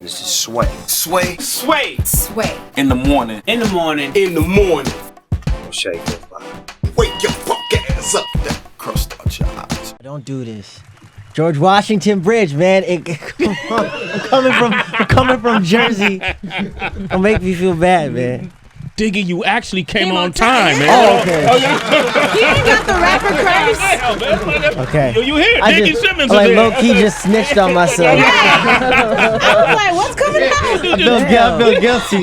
This is Sway. Sway. Sway. Sway. In the morning. In the morning. In the morning. Shake it, bro. Wake your fuck ass up. That crust out your eyes. Don't do this. George Washington Bridge, man. I'm coming from Jersey. Don't make me feel bad, man. Diggy, you actually came on time, man. Oh, okay. He ain't got the rapper curse. Okay. You here? I Diggy just, Simmons like, is here. low-key just snitched on myself. I was like, what's coming out? I feel guilty.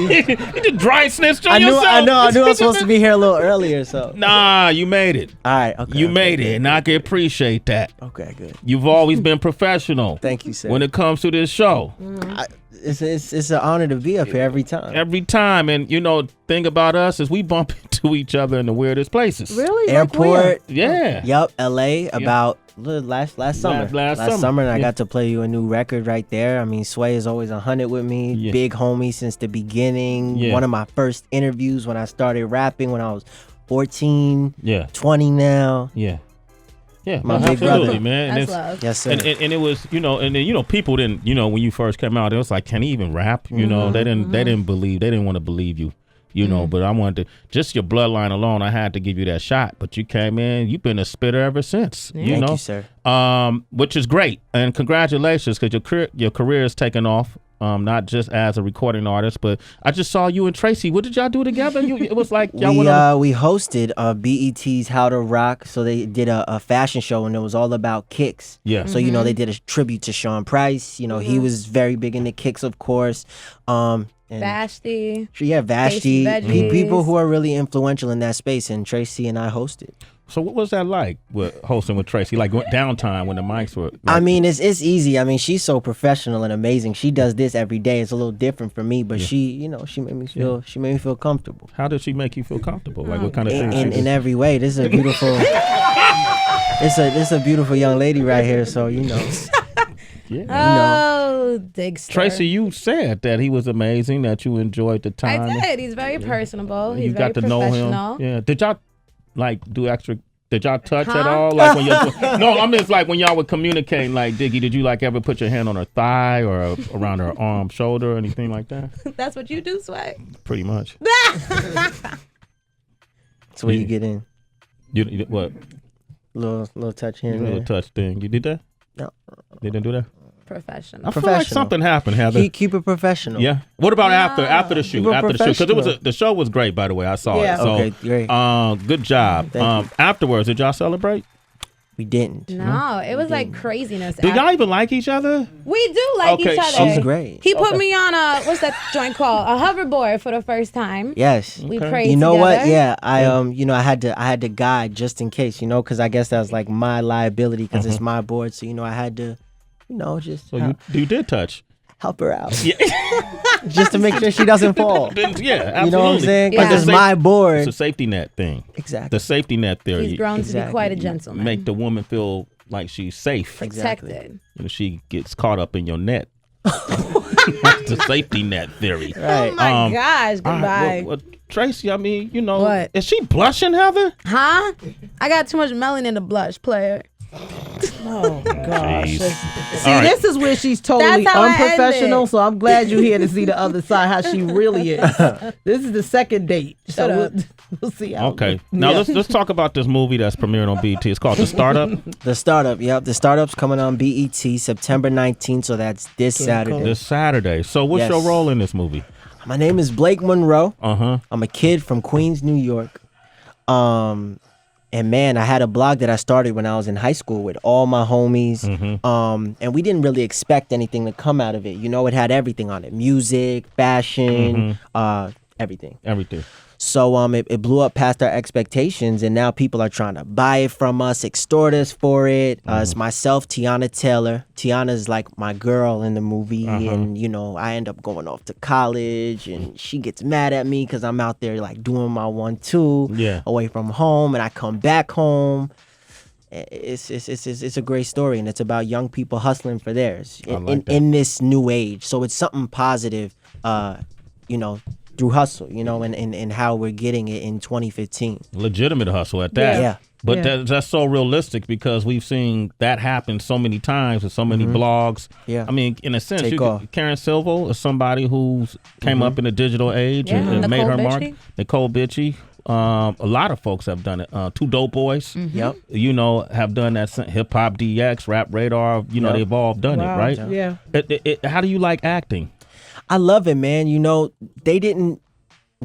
You just dry snitched on I knew yourself. I was supposed to be here a little earlier, so. Nah, you made it. All right, okay. You made it, and I can appreciate that. Okay, good. You've always been professional. Thank you, sir. When it comes to this show. It's an honor to be up here every time. Every time, and thing about us is we bump into each other in the weirdest places. Really? Airport. Yeah. Yep, LA about last summer. Last summer, and I Yeah. got to play you a new record right there. I mean, Sway is always 100 with me. Yeah. Big homie since the beginning. Yeah. One of my first interviews when I started rapping when I was 14, Yeah. 20 now. Yeah. Yeah, My big absolutely, brother. man. And That's it's- love. Yes, sir. And it was, and then, people didn't, when you first came out, it was like, can he even rap? They didn't believe, they didn't want to believe you, but I wanted to, just your bloodline alone, I had to give you that shot. But you came in, you've been a spitter ever since, Thank you, sir. Which is great. And congratulations, because your career has taken off. Not just as a recording artist, but I just saw you and Tracy. What did y'all do together? It was like y'all we hosted BET's How to Rock, so they did a fashion show, and it was all about kicks. Yeah. So they did a tribute to Sean Price. He was very big into kicks, of course. And Vashti. Yeah, Vashti. Veggies. People who are really influential in that space, and Tracy and I hosted. So what was that like with hosting with Tracy? Like downtime when the mics were. I mean, it's easy. I mean, she's so professional and amazing. She does this every day. It's a little different for me, but she made me feel comfortable. How did she make you feel comfortable? Like what kind of things? In every way. This is a beautiful. It's a beautiful young lady right here. So Yeah. Oh, Digster. Tracy, you said that he was amazing. That you enjoyed the time. I did. He's very personable. He's You very got to know professional. him. Yeah. Did y'all do extra? Did y'all touch at all? Like when no, I mean it's like when y'all would communicate. Like Diggy, did you ever put your hand on her thigh or around her arm, shoulder, or anything like that? That's what you do, Sway. Pretty much. So when you get in, You what? little touch here and Little there. touch thing. You did that? No. They didn't do that? Professional. I feel like something happened, Heather. Keep it professional. Yeah. What about after the shoot? Keep it After the shoot, because professional. the show was great, by the way. I saw Yeah. it. So, Okay, great. good job. Thank you. Afterwards, did y'all celebrate? We didn't. No, it was like craziness. Do y'all even like each other? We do like Okay, each other. She's great. He put me on what's that joint called? A hoverboard for the first time. Yes. We Okay. prayed You know together. what? Yeah, I had to guide just in case, because I guess that was like my liability because it's my board. So I had to, just So you did touch. help her out, Yeah. just to make sure she doesn't fall. Yeah, absolutely. You know what I'm saying? Yeah. Because it's my It's board. a safety net thing. Exactly. The safety net theory. He's grown to be Exactly. quite a gentleman. Make the woman feel like she's safe. Exactly. Protected. She gets caught up in your net. That's the safety net theory. Right. Oh my gosh, All right, goodbye. well, Tracy, I mean, What? is she blushing, Heather? Huh? I got too much melanin to blush, player. Oh gosh. Jeez. See, All right. this is where she's totally That's how I unprofessional. ended. So I'm glad you're here to see the other side, how she really is. This is the second date. So Shut up. we'll see how. Okay. Now let's talk about this movie that's premiering on BET. It's called The Startup. The Startup. Yep. The Startup's coming on BET September 19th. So that's this Saturday. This Saturday. So what's Yes. your role in this movie? My name is Blake Monroe. Uh-huh. I'm a kid from Queens, New York. And man, I had a blog that I started when I was in high school with all my homies. And we didn't really expect anything to come out of it. It had everything on it. Music, fashion, everything. Everything. So it blew up past our expectations, and now people are trying to buy it from us, extort us for it. It's myself, Teyana Taylor. Tiana's like my girl in the movie, and I end up going off to college, and she gets mad at me because I'm out there like doing my 1-2 away from home, and I come back home. It's a great story, and it's about young people hustling for theirs in this new age. So it's something positive, through hustle, you know, and how we're getting it in 2015. Legitimate hustle at that. Yeah. But that's so realistic because we've seen that happen so many times with so many blogs. Yeah. I mean, in a sense, Take off. Karen Silva is somebody who's came up in the digital age and made her mark. Nicole Bitchie. A lot of folks have done it. Two Dope Boys, Yep. you know, have done that. Hip Hop DX, Rap Radar, you know, they've all done it, right? Yeah. How do you like acting? I love it, man. You know, they didn't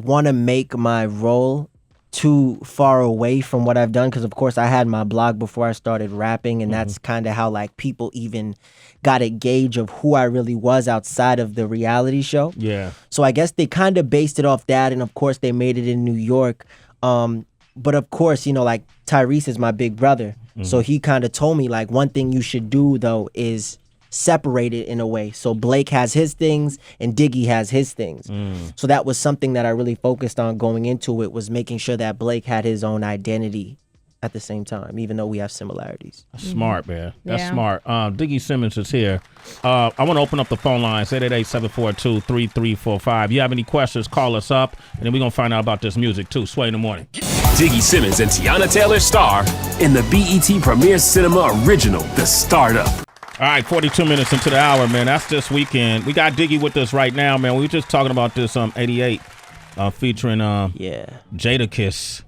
want to make my role too far away from what I've done because, of course, I had my blog before I started rapping, and that's kind of how like people even got a gauge of who I really was outside of the reality show. Yeah. So I guess they kind of based it off that, and of course they made it in New York. But of course, you know, like Tyrese is my big brother, so he kind of told me like one thing you should do though is separate it in a way. So Blake has his things and Diggy has his things. So that was something that I really focused on going into it, was making sure that Blake had his own identity at the same time, even though we have similarities. That's smart, man. That's smart. Diggy Simmons is here. I want to open up the phone lines, 888-742-3345. You have any questions, call us up, and then we're going to find out about this music, too. Sway in the morning. Diggy Simmons and Teyana Taylor star in the BET Premier Cinema Original, The Startup. All right, 42 minutes into the hour, man. That's this weekend. We got Diggy with us right now, man. We were just talking about this 88 featuring Jadakiss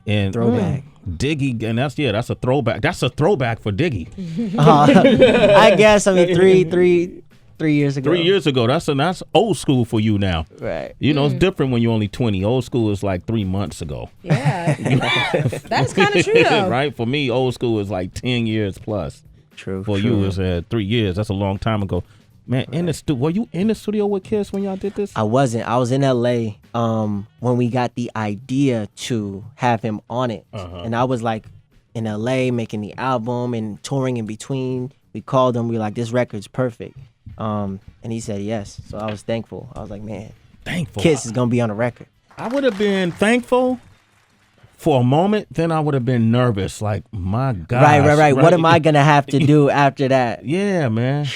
and Throwback. Diggy, and that's a throwback. That's a throwback for Diggy. I guess. I mean, three years ago. 3 years ago. That's old school for you now. Right. You know, it's different when you're only 20. Old school is like 3 months ago. Yeah. That's kind of true, though. Right? For me, old school is like 10 years plus. True. For you, it's 3 years. That's a long time ago. Man, were you in the studio with Kiss when y'all did this? I wasn't. I was in LA when we got the idea to have him on it. And I was like in LA making the album and touring in between. We called him. We were like, this record's perfect. And he said yes. So I was thankful. I was like, man, thankful. Kiss is going to be on the record. I would have been thankful for a moment. Then I would have been nervous. Like, my God. Right. What am I going to have to do after that? Yeah, man.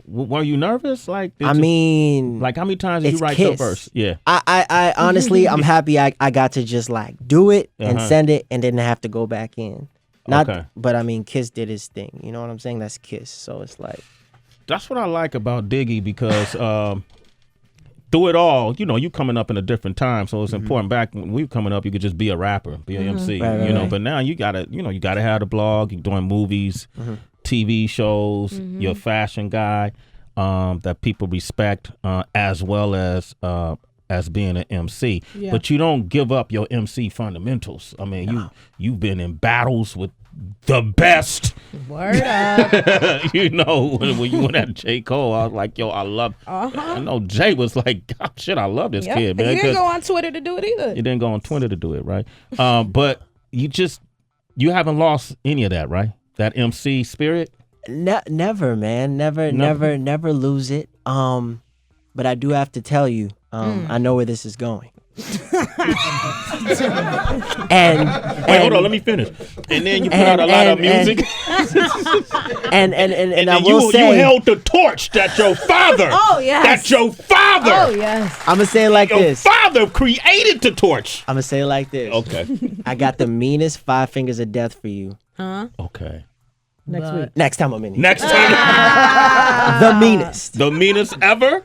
Were you nervous? Like, mean, like how many times did you write Kiss. your verse? Yeah. I honestly, I'm happy I got to just like do it and send it and didn't have to go back in. But I mean, Kiss did his thing. You know what I'm saying? That's Kiss. So it's like. That's what I like about Diggy because through it all, you know, you coming up in a different time. So it's important. Back when we were coming up, you could just be a rapper, be an MC, Right. But now you gotta have the blog. You're doing movies, TV shows. You're a fashion guy that people respect, as well as being an MC. Yeah. But you don't give up your MC fundamentals. I mean, you've been in battles with the best. Word up. You know, when you went at J. Cole, I was like, yo, I love. I know Jay was like, oh, shit, I love this kid, man. You didn't go on Twitter to do it either. You didn't go on Twitter to do it, right? But you haven't lost any of that, right? That MC spirit? Never, man. Never lose it. But I do have to tell you, I know where this is going. and hold on, let me finish. And then you put out a lot of music. And I will say, you held the torch that your father. Oh yes. That your father. Oh yes. I'm gonna say it like this. Your father created the torch. I'm gonna say it like this. Okay. I got the meanest 5 fingers of death for you. Okay. Next week. Next time I'm in here. Next time. The meanest. The meanest ever.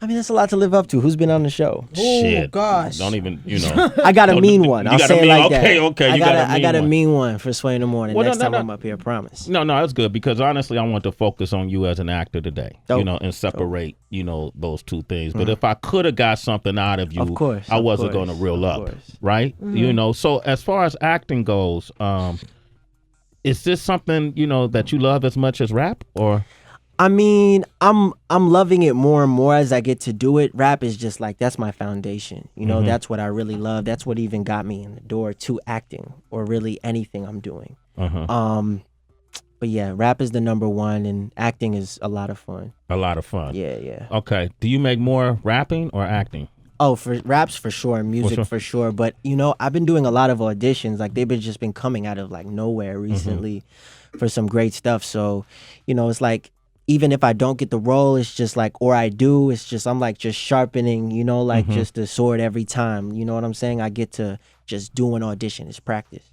I mean, that's a lot to live up to. Who's been on the show? Shit. Oh gosh. Don't even, you know. I got a mean one. I'll say it like that. Okay. I got a mean one for Sway in the morning. Well, Next time I'm up here, I promise. No, that's good because honestly, I want to focus on you as an actor today. Dope. You know, and separate, you know, those two things. But if I could have got something out of you, of course, I wasn't going to reel up, right? You know. So as far as acting goes, is this something you know that you love as much as rap, or? I mean, I'm loving it more and more as I get to do it. Rap is just like, that's my foundation. You know, that's what I really love. That's what even got me in the door to acting or really anything I'm doing. But yeah, rap is the number one and acting is a lot of fun. A lot of fun. Yeah. Okay. Do you make more rapping or acting? Oh, for raps for sure, music for sure. But you know, I've been doing a lot of auditions. Like they've just been coming out of like nowhere recently for some great stuff. So, you know, it's like even if I don't get the role, it's just like, or I do, it's just, I'm like just sharpening, you know, like just the sword every time. You know what I'm saying? I get to just do an audition. It's practice.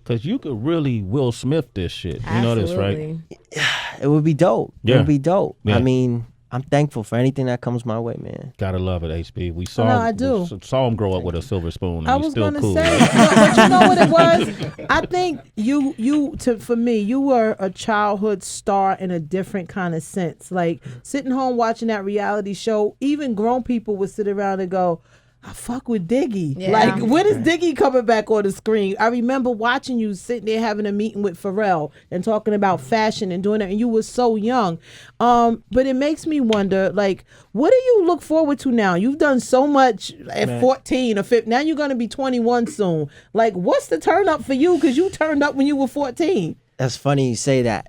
Because you could really Will Smith this shit. You know this, right? It would be dope. Yeah. It would be dope. Yeah. I mean, I'm thankful for anything that comes my way, man. Gotta love it, HB. We saw, No, I do. we saw him grow up with a silver spoon, and I he's was still gonna cool. say, but you know what it was? I think for me, you were a childhood star in a different kind of sense. Like sitting home watching that reality show, even grown people would sit around and go, I fuck with Diggy. Yeah. Like, when is Diggy coming back on the screen? I remember watching you sitting there having a meeting with Pharrell and talking about fashion and doing it, and you were so young. But it makes me wonder, like, what do you look forward to now? You've done so much at 14 or 15. Now you're going to be 21 soon. Like, what's the turn up for you? Because you turned up when you were 14. That's funny you say that.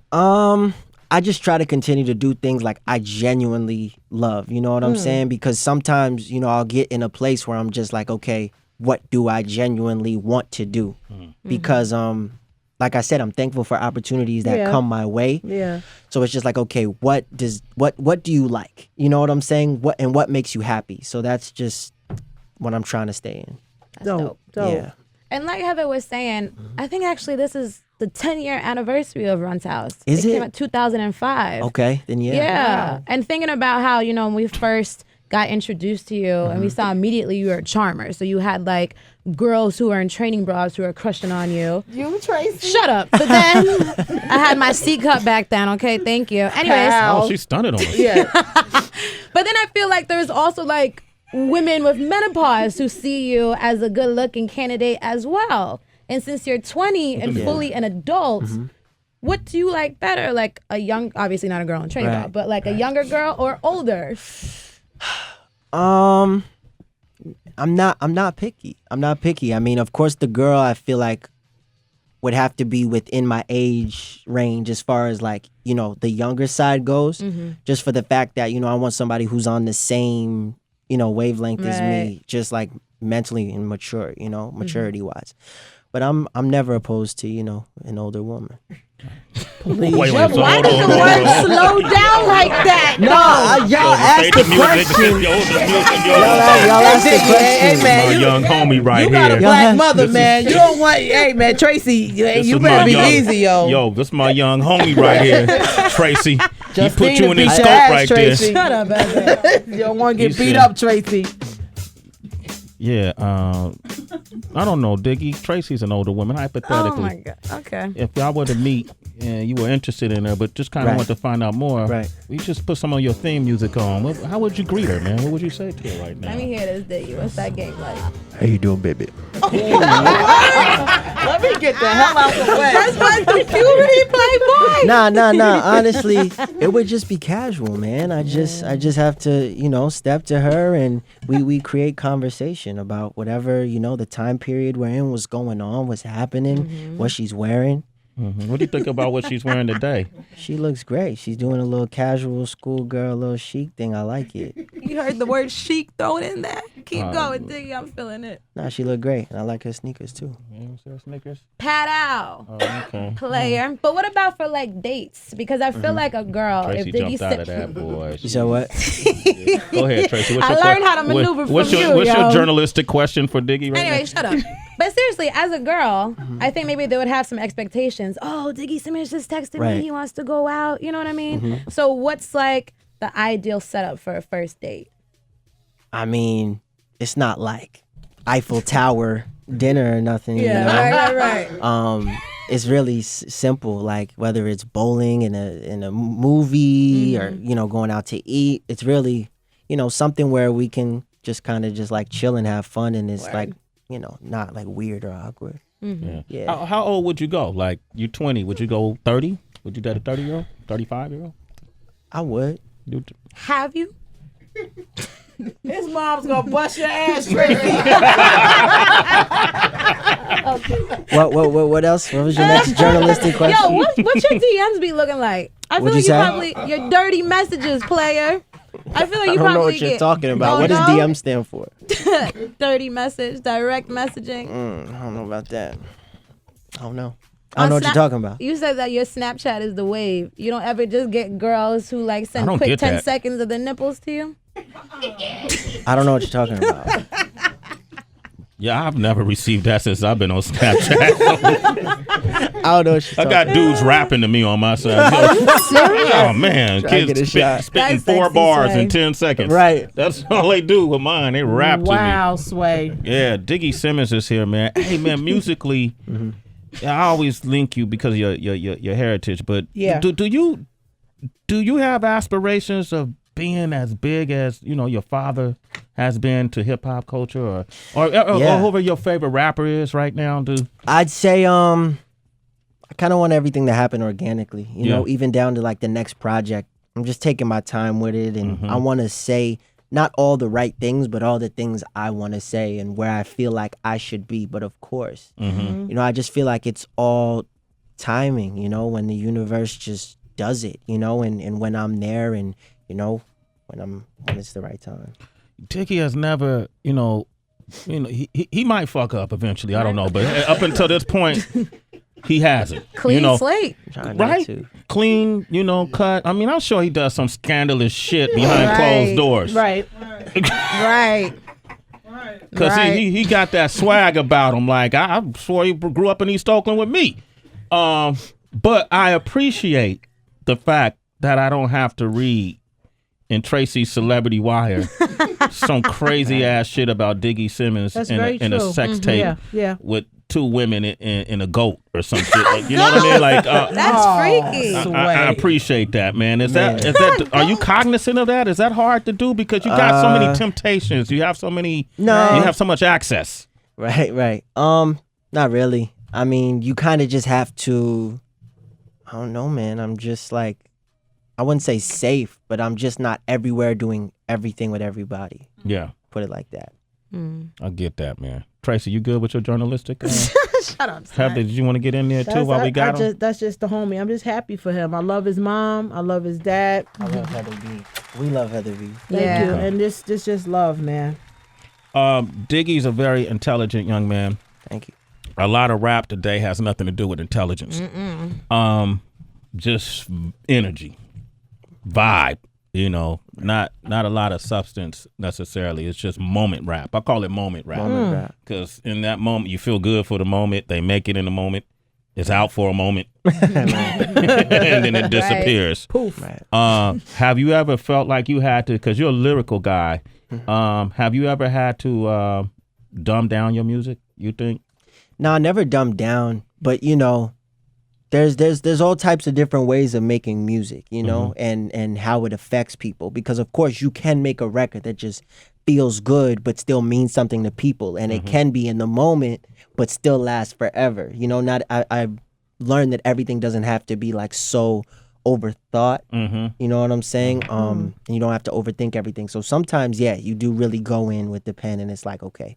I just try to continue to do things like I genuinely love. You know what I'm saying? Because sometimes, you know, I'll get in a place where I'm just like, okay, what do I genuinely want to do? Because, like I said, I'm thankful for opportunities that come my way. Yeah. So it's just like, okay, what do you like? You know what I'm saying? What makes you happy? So that's just what I'm trying to stay in. Dope. Yeah. And like Heather was saying, I think actually this is the 10-year anniversary of Run's House. Is it? Came out 2005. Okay, then yeah. Yeah. And thinking about how, you know, when we first got introduced to you and we saw immediately you were a charmer. So you had like girls who were in training bras who were crushing on you. You, Tracy? Shut up. But then I had my C cup back then. Okay, thank you. Anyways. Oh, she stunted on us. Yeah. But then I feel like there's also like women with menopause who see you as a good looking candidate as well. And since you're 20 and fully an adult, what do you like better? Like a young, obviously not a girl in training bra, but like a younger girl or older? I'm not picky. I mean, of course, the girl I feel like would have to be within my age range as far as like, you know, the younger side goes, just for the fact that, you know, I want somebody who's on the same, you know, wavelength as me, just like mentally and mature, you know, maturity wise. But I'm never opposed to, you know, an older woman. Wait, Why does the word slow down like that? Y'all asked the question. Y'all asked the question. Hey, man, My young homie right you here. got a black mother, man. You don't want, hey, man, Tracy, you better be easy, yo. Yo, this is my young homie right here, Tracy. He put Justine you in beat his your scope ass, right Tracy. there. Shut up, man. You don't want to get He beat said- up, Tracy. Yeah, I don't know, Diggy. Tracy's an older woman, hypothetically. Oh my God. Okay. If y'all were to meet and you were interested in her, but just kind of Right. want to find out more, Right. we just put some of your theme music on. How would you greet her, man? What would you say to her right now? Let me hear this, Diggy. What's that game like? How you doing, baby? Let me get the hell out the way. That's my puberty playboy. Nah. Honestly, it would just be casual, man. I just have to, you know, step to her and we create conversation about whatever, you know, the time period we're in, what's going on, what's happening, what she's wearing. What do you think about what she's wearing today? She looks great. She's doing a little casual schoolgirl, little chic thing. I like it. You heard the word chic thrown in there? Keep going, Diggy. I'm feeling it. Nah, she look great. And I like her sneakers too. Snickers? Pat out. Oh, okay. Player. But what about for like dates? Because I feel like a girl, Tracy if Diggy jumped out of that, boy. You said what? Go ahead, Tracy. What's I your learned how to maneuver what's from your, you, What's yo. your journalistic question for Diggy right Anyway, now? shut up. But seriously, as a girl, I think maybe they would have some expectations. Oh, Diggy Simmons just texted Right. me. He wants to go out. You know what I mean? So what's like the ideal setup for a first date? I mean, it's not like Eiffel Tower dinner or nothing. you know? right. It's really simple. Like whether it's bowling in a movie or you know going out to eat. It's really you know something where we can just kind of just like chill and have fun, and it's like you know not like weird or awkward. Yeah. How old would you go? Like, you're 20. Would you go 30? Would you date a 30-year-old? 35-year-old? I would. Have you? His mom's gonna bust your ass, Tracy. What else? What was your next journalistic question? Yo, what's your DMs be looking like? I feel What'd like you you say? probably your dirty messages, player. I feel like I you don't know probably what you're get talking about. Oh, What does no? DM stand for? Dirty message, direct messaging. I don't know about that. I don't know. I don't know what you're talking about. You said that your Snapchat is the wave. You don't ever just get girls who like send don't quick get 10 that. seconds of the nipples to you? I don't know what you're talking about. Yeah, I've never received that since I've been on Snapchat. I don't know what you're I talking got about. dudes rapping to me on my side. Oh man, Try to get a kids shot. spitting That's 4 sexy, bars Sway. in 10 seconds. Right. That's all they do with mine. They rap to me. Wow, Sway. Yeah, Diggy Simmons is here, man. Hey, man, musically, I always link you because of your heritage. But Yeah. do you have aspirations of being as big as your father has been to hip hop culture, or whoever your favorite rapper is right now? I'd say I kind of want everything to happen organically. You know, Yeah. even down to like the next project. I'm just taking my time with it, and I want to say not all the right things, but all the things I want to say and where I feel like I should be. But of course, I just feel like it's all timing. When the universe just does it. And when I'm there, and when it's the right time. Diggy has never, he might fuck up eventually. I don't know, but up until this point, he hasn't. Clean slate. Trying not Right? to. Clean, cut. I mean, I'm sure he does some scandalous shit behind closed doors. Right. Right. Because he got that swag about him. Like, I swore he grew up in East Oakland with me. But I appreciate the fact that I don't have to read in Tracy's Celebrity Wire some crazy ass shit about Diggy Simmons That's in very a true. sex tape Yeah. with 2 women in a goat or some shit. Like, you know what I mean? Like, That's freaky. I appreciate that, man. Is that are you cognizant of that? Is that hard to do because you got so many temptations? You have so many. No. You have so much access. Right. Not really. I mean, you kind of just have to. I don't know, man. I'm just like, I wouldn't say safe, but I'm just not everywhere doing everything with everybody. Yeah, Put it like that. I get that, man. Tracy, you good with your journalistic? Shut up. Did you want to get in there too while we got him? That's just the homie. I'm just happy for him. I love his mom. I love his dad. I love Heather B. We love Heather B. Thank Yeah. you. And this just love, man. Diggy's a very intelligent young man. Thank you. A lot of rap today has nothing to do with intelligence. Just energy, vibe. Not a lot of substance necessarily. It's just moment rap. I call it moment rap. Moment rap. Because in that moment, you feel good for the moment. They make it in the moment. It's out for a moment. And then it disappears. Poof. Right. Have you ever felt like you had to, because you're a lyrical guy, have you ever had to dumb down your music, you think? No, I never dumbed down, but there's all types of different ways of making music, and how it affects people. Because of course you can make a record that just feels good but still means something to people, and it can be in the moment but still last forever. I've learned that everything doesn't have to be like so overthought. You know what I'm saying? And you don't have to overthink everything. So sometimes, you do really go in with the pen, and it's like, okay,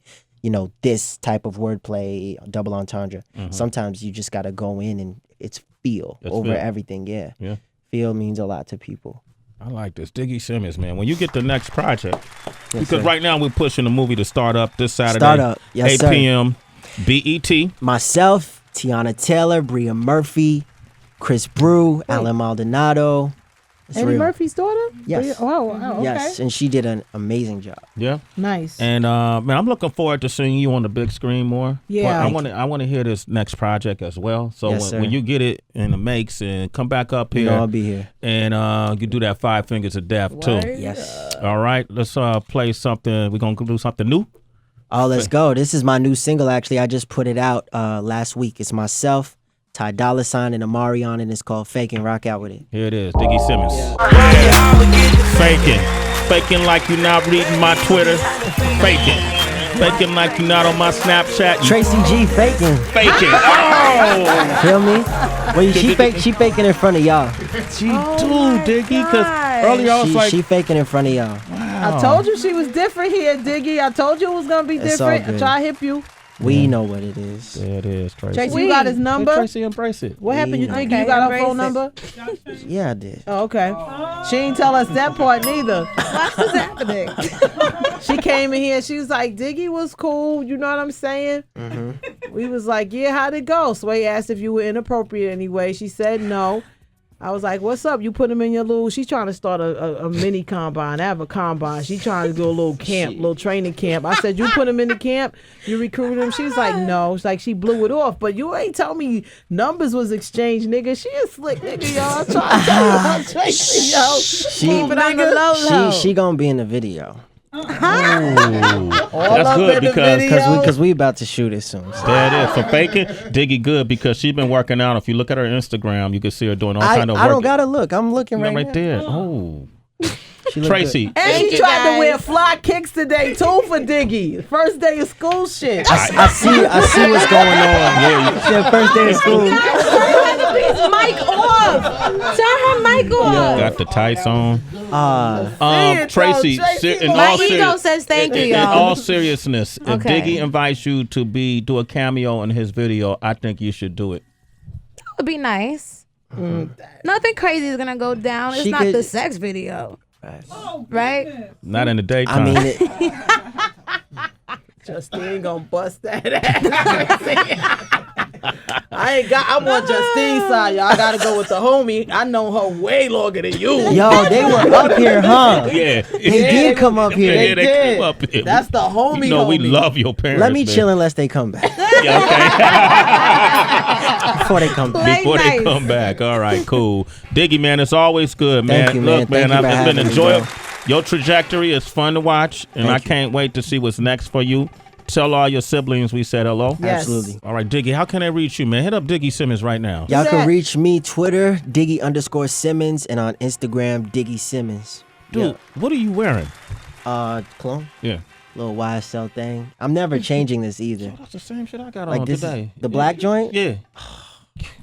this type of wordplay, double entendre. Sometimes you just gotta go in and it's feel over everything. Yeah. Feel means a lot to people. I like this. Diggy Simmons, man. When you get the next project, Yes, because sir. right now we're pushing the movie to start up this Saturday. Start up. Yes, 8 sir. p.m. BET. Myself, Teyana Taylor, Bria Murphy, Chris Brew, Alan Maldonado. It's Eddie real. Murphy's daughter? Yes. Oh, okay. Yes, and she did an amazing job. Yeah. Nice. And man, I'm looking forward to seeing you on the big screen more. Yeah. But I want to hear this next project as well. So Yes, sir. when you get it in the makes and come back up here, I'll be here. and you do that 5 Fingers of Death too. Yes. All right, let's play something. We're gonna do something new. Oh, let's go. This is my new single, actually. I just put it out last week. It's myself, Ty Dolla $ign, and Amarion, and it's called Faking. Rock out with it. Here it is, Diggy Simmons. Faking like you're not reading my Twitter. Faking like you're not on my Snapchat. You Tracy G faking. faking. Oh, Feel me? Well, she faking in front of y'all. she do, Diggy. Because earlier I was like, She faking in front of y'all. I told you she was different here, Diggy. I told you it was gonna be It's all different. I good. try to hip you. We know what it is. There it is, Tracy. Tracy, you got his number? Hey, Tracy, embrace it. What happened? You know. think Okay, you got her embrace phone it. number? Yeah, I did. Oh, okay. She ain't tell us that part neither. What was happening? She came in here. She was like, Diggy was cool. You know what I'm saying? We was like, yeah, how'd it go? Sway asked if you were inappropriate anyway. She said no. I was like, what's up? You put him in your little, she's trying to start a mini combine. I have a combine. She trying to do a little camp, little training camp. I said, you put him in the camp? You recruited him? She's like, no. It's like she blew it off. But you ain't tell me numbers was exchanged, nigga. She a slick nigga, y'all. I'm trying to tell you about Tracy, yo. Keep it on the low. She gonna be in the video. That's good Because we about to shoot it soon. So. there it is. For faking, Diggy good because she's been working out. If you look at her Instagram, you can see her doing all kind of work. I don't gotta look. I'm looking right, right now. there. Oh, She look Tracy. good. And Thank she you, tried to guys. wear fly kicks today, too, for Diggy. First day of school shit. I see what's going on. Yeah, It's your first day of school. Mic off. Turn her mic off. got the tights on. it, Tracy, though. Tracy in My all ego says thank you, in y'all. all seriousness, if Okay. Diggy invites you to do a cameo in his video, I think you should do it. Would be nice. Nothing crazy is gonna go down. It's She not could- the sex video, right? Not in the daytime. I mean, Justine gonna bust that ass. I want Justine's side, y'all. I gotta go with the homie. I know her way longer than you. yo, they were up here, huh? yeah. They did come up here. Yeah, they did. come up here. That's the homie. You know, we homie. love your parents. Let me man. chill unless they come back. Yeah, Before they come okay. back. Before they nice. come back. All right, cool. Diggy, man, it's always good, man. Thank you, man. Look, Thank man, you for it's been having me, enjoyable. bro. Your trajectory is fun to watch, and Thank I you. can't wait to see what's next for you. Tell all your siblings we said hello. Yes. Absolutely. All right, Diggy, how can they reach you, man? Hit up Diggy Simmons right now. Y'all that? can reach me Twitter, Diggy_Simmons, and on Instagram, Diggy Simmons. Dude, what are you wearing? Clone, Yeah. little YSL thing. I'm never changing this either. That's the same shit I got Like on this, today. the black joint, Yeah.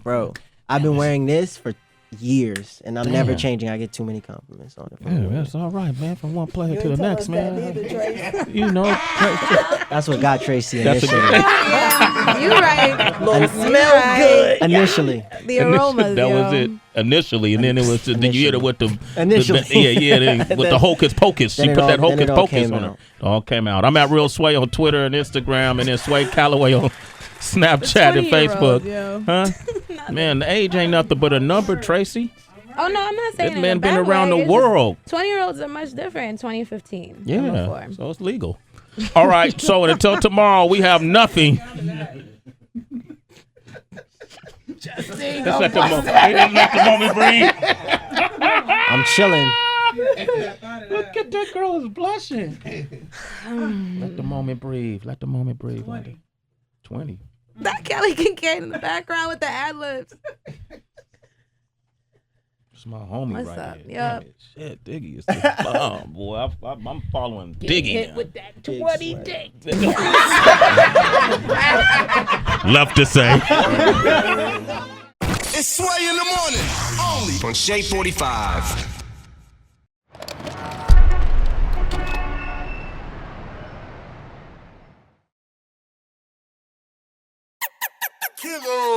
bro. I've been wearing this for years, and I'm never Damn. changing. I get too many compliments on it. Yeah, that's all right, man. From one player to the Tell next, us that man. neither, Tracy. You know, That's what got Tracy That's initially. You right. Little smell right. good. Initially, The aromas, that yo. was it initially, and then it was you hit it with the Initially. with the hocus pocus. She Then it put all- that then hocus it all pocus came on it. out. It all came out. I'm at Real Sway on Twitter and Instagram, and then Sway Calloway on Snapchat and 20-year-old, Facebook. yo. Huh? Man, the age ain't nothing but a number, Tracy. Oh no, I'm not saying That it in man a been bad around way. the It's just world. 20-year-olds are much different in 2015 than Yeah, before. so it's legal. All right, so until tomorrow, we have nothing. Let's let the moment breathe. I'm chilling. Look at that girl is blushing. Let the moment breathe. Let the moment breathe. 20. That Kelly Kincaid in the background with the ad-libs. It's my homie What's right up? here. Yup. Damn it. Shit, Diggy is the bomb, boy. I'm following Diggy now. that 20 dick. Love to say. It's Sway in the morning. Only On Shade 45. Kilo.